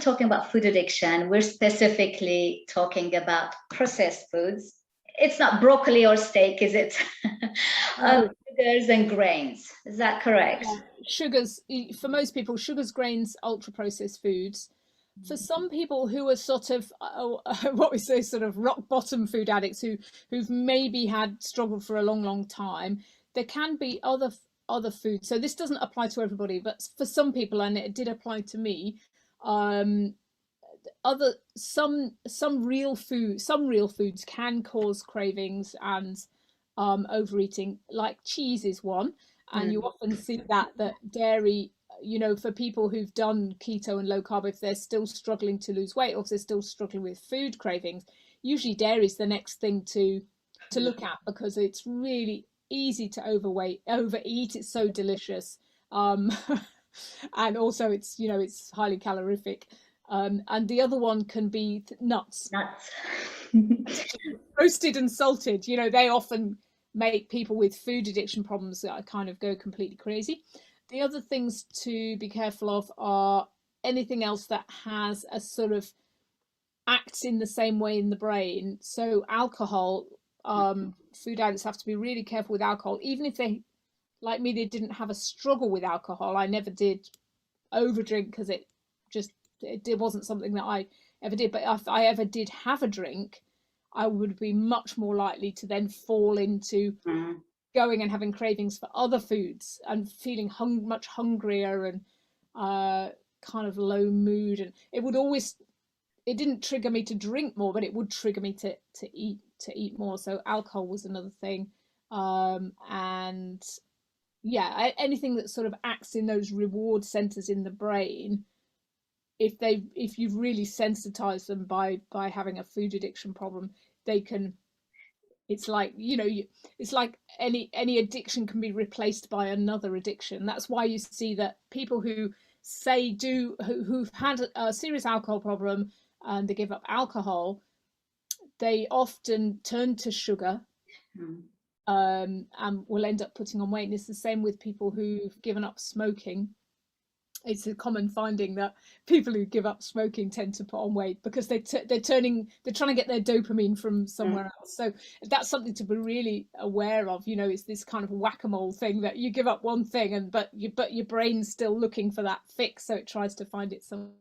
talking about food addiction, we're specifically talking about processed foods. It's not broccoli or steak, is it? No. Sugars and grains. Is that correct? Yeah. Sugars, for most people, sugars, grains, ultra processed foods. For some people who are sort of what we say, sort of rock bottom food addicts who've maybe had struggled for a long time, there can be other foods. So this doesn't apply to everybody, but for some people, and it did apply to me, um, other some real foods can cause cravings and overeating. Like cheese is one, and you often see that dairy, for people who've done keto and low carb, if they're still struggling to lose weight, or if they're still struggling with food cravings, usually dairy is the next thing to look at, because it's really easy to overeat. It's so delicious, and also it's highly calorific. And the other one can be nuts. Nuts. Roasted and salted, they often make people with food addiction problems that kind of go completely crazy. The other things to be careful of are anything else that has a sort of acts in the same way in the brain. So alcohol, food addicts have to be really careful with alcohol, even if they, like me, they didn't have a struggle with alcohol. I never did overdrink because it wasn't something that I ever did. But if I ever did have a drink, I would be much more likely to then fall into going and having cravings for other foods and feeling much hungrier and kind of low mood. And it didn't trigger me to drink more, but it would trigger me to eat more. So alcohol was another thing. And yeah, anything that sort of acts in those reward centers in the brain, if you've really sensitized them by having a food addiction problem, they can, it's like it's like any addiction can be replaced by another addiction. That's why you see that people who've had a serious alcohol problem and they give up alcohol, they often turn to sugar, and will end up putting on weight. And it's the same with people who've given up smoking. It's a common finding that people who give up smoking tend to put on weight because they're trying to get their dopamine from somewhere else. So that's something to be really aware of. It's this kind of whack-a-mole thing that you give up one thing but your brain's still looking for that fix, so it tries to find it somewhere.